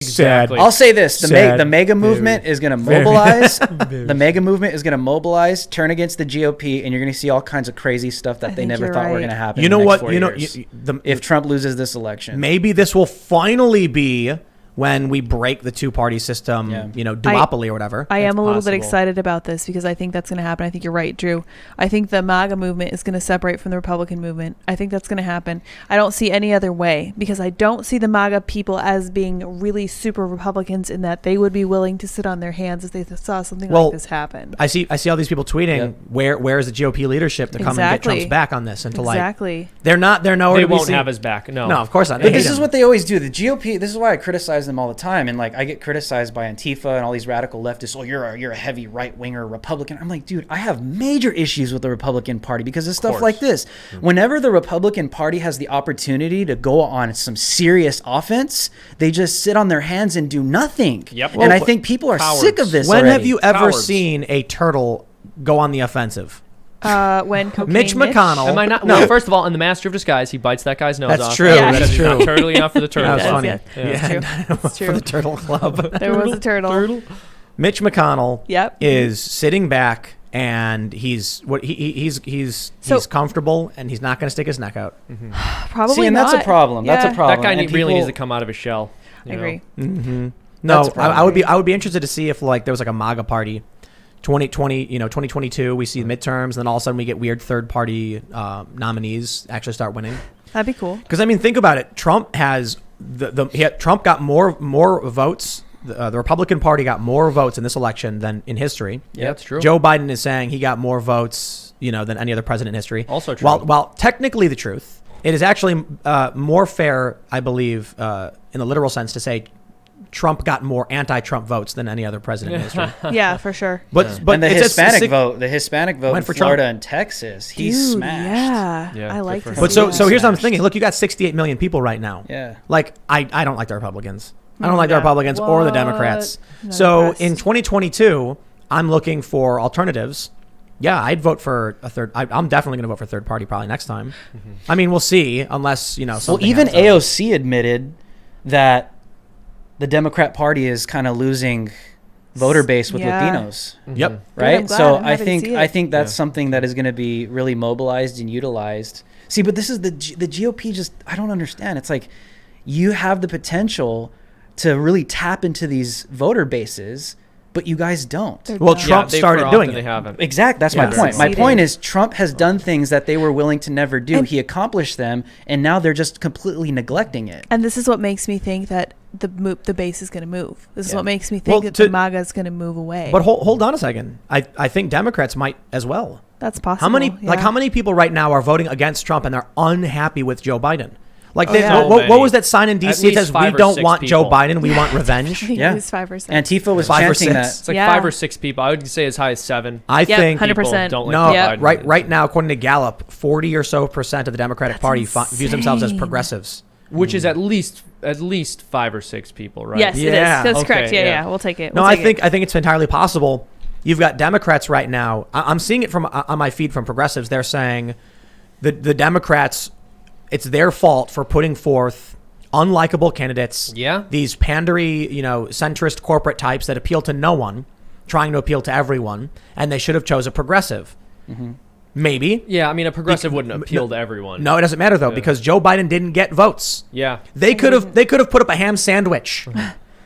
Exactly. I'll say this: the MAGA movement is going to mobilize. The MAGA movement is going to mobilize, turn against the GOP, and you're going to see all kinds of crazy stuff that they never thought were going to happen. You know what? If Trump loses this election, maybe this will finally be when we break the two-party system, duopoly or whatever. I am a little bit excited about this because I think that's going to happen. I think you're right, Drew. I think the MAGA movement is going to separate from the Republican movement. I think that's going to happen. I don't see any other way because I don't see the MAGA people as being really super Republicans in that they would be willing to sit on their hands if they saw something like this happen. I see all these people tweeting, where is the GOP leadership to come and get Trump's back on this? And to they're nowhere they to be won't seen. have his back. No, of course not. But this is what they always do. The GOP. This is why I criticize them all the time, and like I get criticized by Antifa and all these radical leftists. Oh, you're a heavy right winger Republican. I'm like, dude, I have major issues with the Republican Party because of stuff like this. Whenever the Republican Party has the opportunity to go on some serious offense, they just sit on their hands and do nothing. Yep. And I think people are sick of this. When already. have you ever seen a turtle go on the offensive? When Mitch McConnell. Am I not? No. Well, first of all, in The Master of Disguise, he bites that guy's nose off. That's true. Yeah. That's true. Not turtly enough for the turtle. That was funny. That's true. For the Turtle Club. There was a turtle. Mitch McConnell Yep. is sitting back and he's comfortable and he's not going to stick his neck out. Mm-hmm. Probably See, and not. that's a problem. Yeah. That's a problem. That guy really needs to come out of his shell. I agree. Mm-hmm. No, I would be interested to see if like there was like a MAGA party. 2022, we see midterms, and then all of a sudden we get weird third-party nominees actually start winning. That'd be cool. Because I mean, think about it. Trump has Trump got more votes. The Republican Party got more votes in this election than in history. Yeah, that's true. Joe Biden is saying he got more votes, than any other president in history. Also true. While technically the truth, it is actually more fair, I believe, in the literal sense, to say Trump got more anti-Trump votes than any other president in history. Yeah, for sure. But and the Hispanic vote in Florida and Texas, he's smashed. Yeah, I like this. But so here's what I'm thinking. Look, you got 68 million people right now. Yeah. Like I don't like the Republicans. I don't like the Republicans or the Democrats. So in 2022, I'm looking for alternatives. Yeah, I'd vote for a third. I'm definitely going to vote for third party probably next time. Mm-hmm. I mean, we'll see, unless Well, even AOC admitted that the Democrat Party is kind of losing voter base with Latinos. Mm-hmm. Yep. Right. So I think that's something that is going to be really mobilized and utilized. See, but this is the GOP. Just I don't understand. It's like you have the potential to really tap into these voter bases, but you guys don't. Trump started doing it. They haven't. Exactly. That's my point. My point is Trump has done things that they were willing to never do. He accomplished them, and now they're just completely neglecting it. And this is what makes me think that the base is going to move. This is what makes me think that the MAGA is going to move away. But hold on a second. I think Democrats might as well. That's possible. How many people right now are voting against Trump and they're unhappy with Joe Biden? Like, what was that sign in D.C. that says, we don't want Joe Biden, we want revenge? It was 5 or 6. Antifa was chanting that. It's like 5 or 6 people. I would say as high as 7. I think 100%. Don't like Biden. Right now, according to Gallup, 40 or so % of the Democratic Party views themselves as progressives. Which is at least 5 or 6 people, right? Yes, it is. That's correct. Yeah, we'll take it. I think it's entirely possible. You've got Democrats right now. I'm seeing it on my feed from progressives. They're saying the Democrats, it's their fault for putting forth unlikable candidates. Yeah. These pandery, centrist corporate types that appeal to no one, trying to appeal to everyone, and they should have chose a progressive. Mm-hmm. Maybe. Yeah, I mean, a progressive wouldn't appeal to everyone. No, it doesn't matter though, because Joe Biden didn't get votes. Yeah. They could have put up a ham sandwich.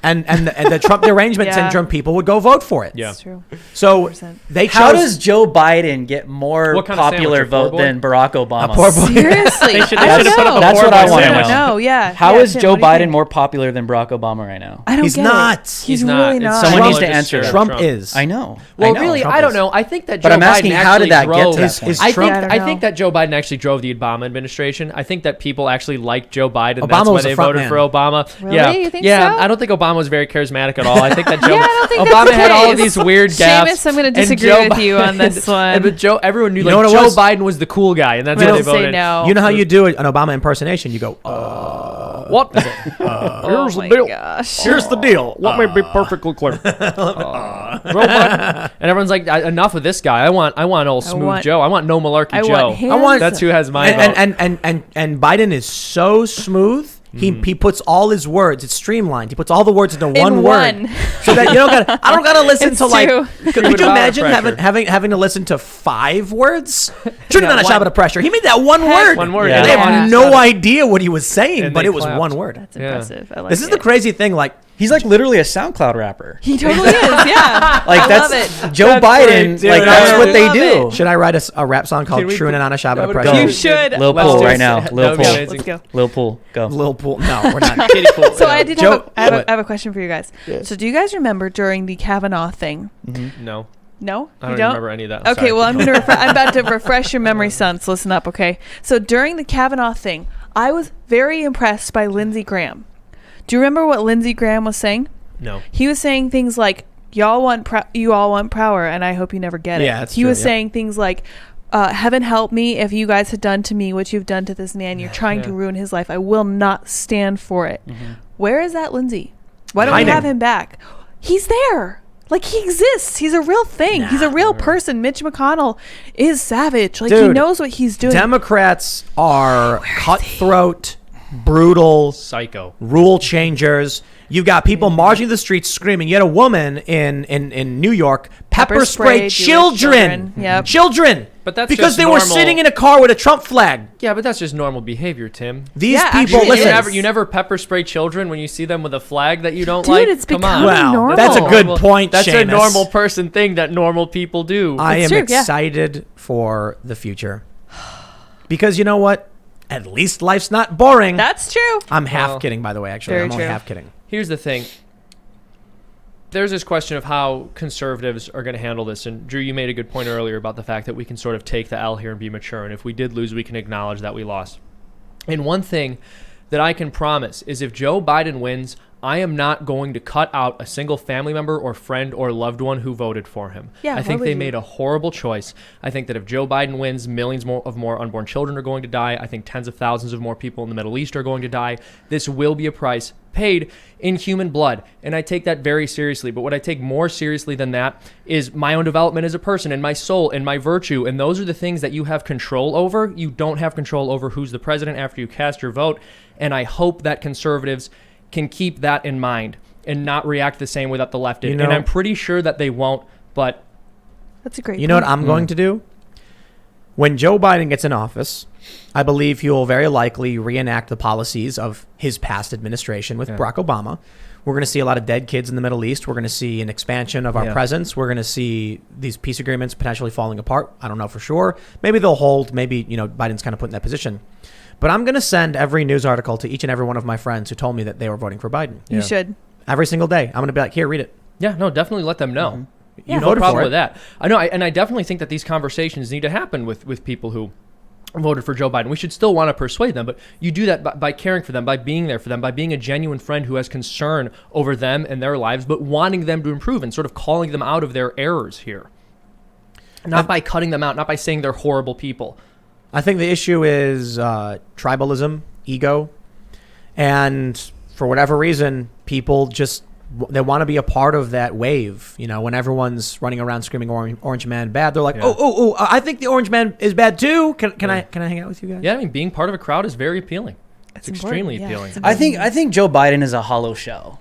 And the Trump derangement syndrome people would go vote for it. Yeah, that's true. So 100%. they chose. How does Joe Biden get more popular vote than Barack Obama? Seriously, they should have put up a that's what I want to know. No, yeah. How is Joe Biden more popular than Barack Obama right now? I don't He's get not. it. He's really not. Someone needs to answer that. Trump is. I know. Well, really, I don't know. I think that Joe But I'm asking, Biden how did that drove, get to that point? I think that Joe Biden actually drove the Obama administration. I think that people actually liked Joe Biden. Obama that's why was they the front voted man. for Obama. Really? Yeah, You think so? I don't think Obama was very charismatic at all. I think that think Obama that's had the all of case. these weird gaffes. Seamus, I'm going to disagree with you on this one. But everyone knew know like what it Joe was? Biden was the cool guy, and that's why they voted. No. You know how you do an Obama impersonation? You go, what? Here's the deal. Gosh. Here's the deal. Let me be perfectly clear. And everyone's like, enough of this guy. I want old smooth Joe. I want no malarkey Joe. I want that's who has my vote. And Biden is so smooth. He puts all his words. It's streamlined. He puts all the words into one one. word, so that I don't gotta listen It's to like. true. Could you imagine having to listen to 5 words? Shooting on a shot of pressure. He made that one word. One word. Yeah. They have no idea what he was saying, And but they it was clapped. one word. That's impressive. I like This is it. the crazy thing. Like He's like literally a SoundCloud rapper. He totally is. Yeah. Like I that's love it. Joe That's Biden. great, dude. Like I that's what they love do. it. should I write a rap song called Can we "Shooting on a Shot that of would Pressure"? go. You should. Lil Let's Pool do right it. now. That Lil would be Pool. amazing. Let's go. Lil Pool. Go. Lil Pool. No, we're not. Kiddie pool. So I did Joe- have what? I have a question for you guys. So do you guys remember during the Kavanaugh thing? No, No, I you don't remember any of that. Okay, Sorry. well, I'm about to refresh your memory, sons. Listen up, okay? So during the Kavanaugh thing, I was very impressed by Lindsay Graham. Do you remember what Lindsay Graham was saying? No. He was saying things like, you all want power, and I hope you never get it. Yeah, that's he true, was yeah. saying things like, heaven help me if you guys had done to me what you've done to this man. You're trying to Yeah. ruin his life. I will not stand for it. Mm-hmm. Where is that Lindsay? Why don't we Hiding. have him back? He's there. Like, he exists. He's a real thing. He's a real person. Mitch McConnell is savage. Like, he Dude, knows what he's doing. Democrats are cutthroat, brutal, Psycho. rule changers. You've got people marching the streets screaming. You had a woman in New York pepper spray Jewish children. Yep. Children. But that's because just they were normal. sitting in a car with a Trump flag. Yeah, but that's just normal behavior, Tim. These Yeah, people, actually, it listen. is. You never pepper spray children when you see them with a flag that you don't Dude, like. it's Come becoming on. Wow, normal. that's a good Normal- point, That's a Seamus. normal person thing that normal people do. I It's am true, yeah. excited for the future. Because you know what? At least life's not boring. That's true. I'm half Well, kidding, by the way, actually. very I'm only true. half kidding. Here's the thing. There's this question of how conservatives are going to handle this. And Drew, you made a good point earlier about the fact that we can sort of take the L here and be mature. And if we did lose, we can acknowledge that we lost. And one thing that I can promise is if Joe Biden wins, I am not going to cut out a single family member or friend or loved one who voted for him. Yeah, I why think would they you? made a horrible choice. I think that if Joe Biden wins, millions more unborn children are going to die. I think tens of thousands of more people in the Middle East are going to die. This will be a price paid in human blood, and I take that very seriously. But what I take more seriously than that is my own development as a person and my soul and my virtue, and those are the things that you have control over. You don't have control over who's the president after you cast your vote, and I hope that conservatives can keep that in mind and not react the same way that the left did. You know- and I'm pretty sure that they won't, but That's a great You know what point. I'm going to do? When Joe Biden gets in office, I believe he will very likely reenact the policies of his past administration with Barack Obama. We're going to see a lot of dead kids in the Middle East. We're going to see an expansion of our Yeah. presence. We're going to see these peace agreements potentially falling apart. I don't know for sure. Maybe they'll hold. Maybe, Biden's kind of put in that position. But I'm going to send every news article to each and every one of my friends who told me that they were voting for Biden. You should. Every single day. I'm going to be like, here, read it. yeah, no, definitely let them know. You No voted problem for with it. that. I know, and I definitely think that these conversations need to happen with people who voted for Joe Biden. We should still want to persuade them, but you do that by caring for them, by being there for them, by being a genuine friend who has concern over them and their lives, but wanting them to improve and sort of calling them out of their errors here. Not by cutting them out, not by saying they're horrible people. I think the issue is tribalism, ego, and for whatever reason, people just they want to be a part of that wave. When everyone's running around screaming "Orange Man bad," they're like, Yeah. "Oh, I think the Orange Man is bad too." Can I hang out with you guys? Yeah, I mean, being part of a crowd is very appealing. It's extremely important, yeah. appealing. It's I think Joe Biden is a hollow shell.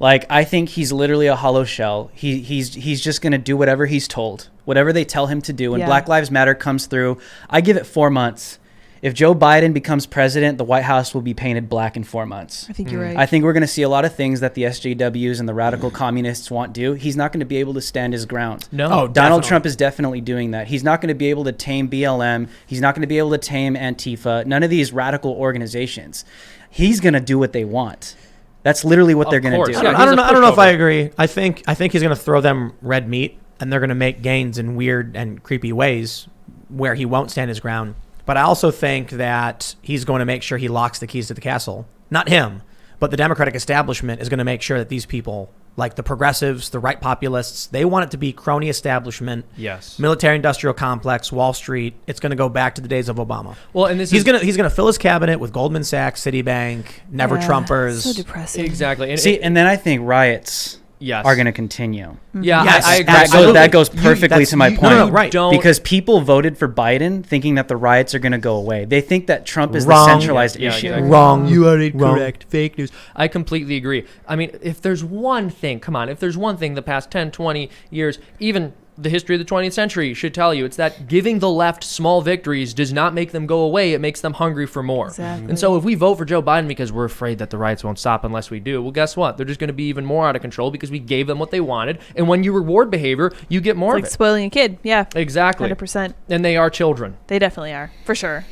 Like, I think he's literally a hollow shell. He's just going to do whatever he's told, whatever they tell him to do. When Yeah. Black Lives Matter comes through, I give it 4 months. If Joe Biden becomes president, the White House will be painted black in 4 months. I think you're right. I think we're going to see a lot of things that the SJWs and the radical communists want do. He's not going to be able to stand his ground. No. Oh, Donald definitely. Trump is definitely doing that. He's not going to be able to tame BLM. He's not going to be able to tame Antifa. None of these radical organizations. He's going to do what they want. That's literally what Of they're going to course, do. yeah. I don't know. he's a I don't know if I pushover. agree. I think he's going to throw them red meat, and they're going to make gains in weird and creepy ways where he won't stand his ground. But I also think that he's going to make sure he locks the keys to the castle. Not him, but the Democratic establishment is going to make sure that these people, like the progressives, the right populists, they want it to be crony establishment, Yes. military-industrial complex, Wall Street. It's going to go back to the days of Obama. Well, and this He's is gonna fill his cabinet with Goldman Sachs, Citibank, Never Yeah, Trumpers. So depressing. exactly. And See, and then I think riots. Yes. are going to continue. Yeah, Yes, I agree. absolutely. That goes perfectly to my point. No, right. Don't- Because people voted for Biden thinking that the riots are going to go away. They think that Trump is Wrong. the centralized Yeah, issue. exactly. Wrong. You are Wrong. incorrect. Fake news. I completely agree. I mean, if there's one thing, if there's one thing the past 10, 20 years, even the history of the 20th century should tell you, it's that giving the left small victories does not make them go away. It makes them hungry for more. Exactly. And so if we vote for Joe Biden because we're afraid that the riots won't stop unless we do, well, guess what? They're just going to be even more out of control because we gave them what they wanted. And when you reward behavior, you get more It's of like it. spoiling a kid. Yeah. Exactly. 100%. And they are children. They definitely are. For sure.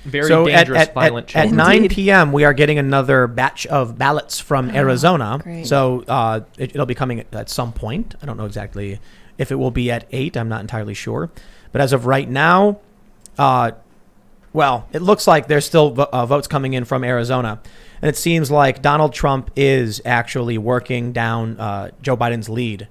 Very So dangerous, violent at children. 9 Indeed. p.m., we are getting another batch of ballots from Arizona. Great. So it'll be coming at some point. I don't know exactly if it will be at 8. I'm not entirely sure. But as of right now, well, it looks like there's still votes coming in from Arizona. And it seems like Donald Trump is actually working down Joe Biden's lead.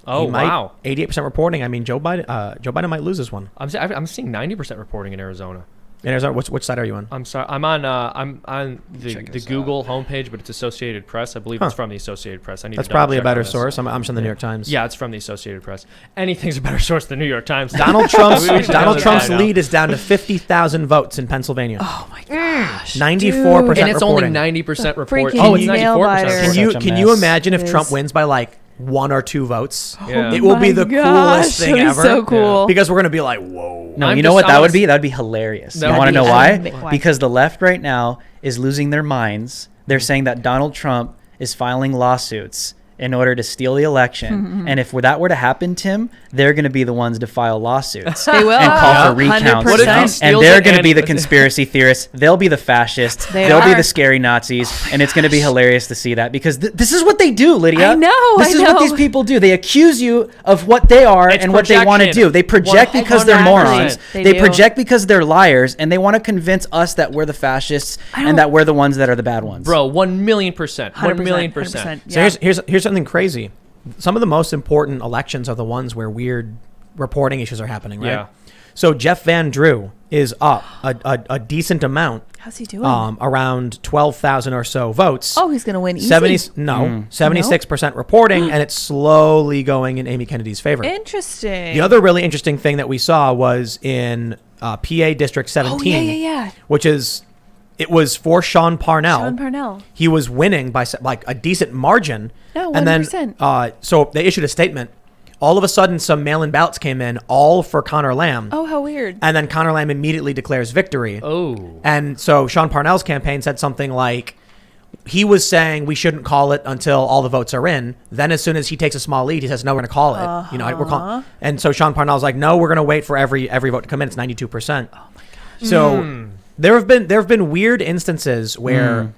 Oh, He might- wow. 88% reporting. I mean, Joe Biden might lose this one. I'm seeing 90% reporting in Arizona. In Arizona, which side are you on? I'm sorry. I'm on the Check this Google homepage, but it's Associated Press. I believe it's from the Associated Press. I need That's to probably a double-check better on this. source. I'm from the New York Times. Yeah, it's from the Associated Press. Anything's a better source than New York Times. Donald Trump's We should know that. lead is down to 50,000 votes in Pennsylvania. Oh my gosh. 94%. And it's only reporting. 90% report. Freaking Oh, it's nail 94% biter. report. Can you Such a can you mess. imagine if It Trump is. wins by like 1 or 2 votes? Yeah. It will be the Oh my coolest gosh, thing that'd be ever. So cool. Because we're gonna be like, whoa. No, I'm you know just- what I that would was- be? That would be hilarious. That You would want to be- know Why? why? Because the left right now is losing their minds. They're saying that Donald Trump is filing lawsuits in order to steal the election. And if that were to happen, Tim, they're going to be the ones to file lawsuits They will. and call for 100%. recounts. What if he And steals they're it going to and- be the conspiracy theorists. They'll be the fascists. They'll be are. the scary Nazis. And it's going to be hilarious to see that because this is what they do, Lydia. I know, This I is what know. these people do. They accuse you of what they are It's and what they want to projection. do. They project because they're 100%. morons. They They do. project because they're liars. And they want to convince us that we're the fascists and that we're the ones that are the bad ones. Bro, 1,000,000%. 100%. 1,000,000%. So here's something crazy. Some of the most important elections are the ones where weird reporting issues are happening, right? Yeah. So Jeff Van Drew is up a decent amount, How's he doing? around 12,000 or so votes. Oh, he's gonna win easy. 76% reporting, and it's slowly going in Amy Kennedy's favor. Interesting. The other really interesting thing that we saw was in PA District 17, Oh yeah. which is it was for Sean Parnell. Sean Parnell. He was winning by like a decent margin. No, and then 100%. so they issued a statement. All of a sudden, some mail-in ballots came in, all for Connor Lamb. Oh, how weird. And then Connor Lamb immediately declares victory. Oh. And so Sean Parnell's campaign said something like, he was saying we shouldn't call it until all the votes are in. Then as soon as he takes a small lead, he says, no, we're going to call it. You know, we're calling. And so Sean Parnell's like, no, we're going to wait for every vote to come in. It's 92%. Oh my gosh. So there have been weird instances where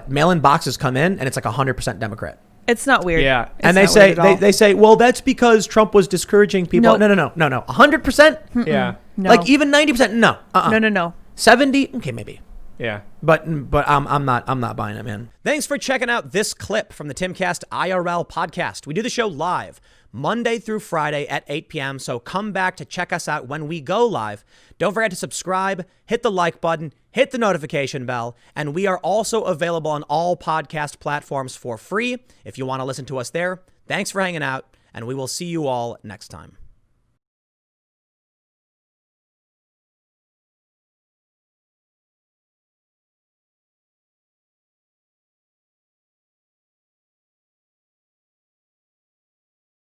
mail-in boxes come in and it's like 100% Democrat. It's not weird. Yeah. It's And they not say weird at all. they say, well, that's because Trump was discouraging people. Nope. No. 100%? Yeah. No. Like even 90%? No. No. 70? Okay, maybe. Yeah. But I'm not buying it, man. Thanks for checking out this clip from the Timcast IRL podcast. We do the show live Monday through Friday at 8 p.m. So come back to check us out when we go live. Don't forget to subscribe, hit the like button, hit the notification bell, and we are also available on all podcast platforms for free if you want to listen to us there. Thanks for hanging out, and we will see you all next time.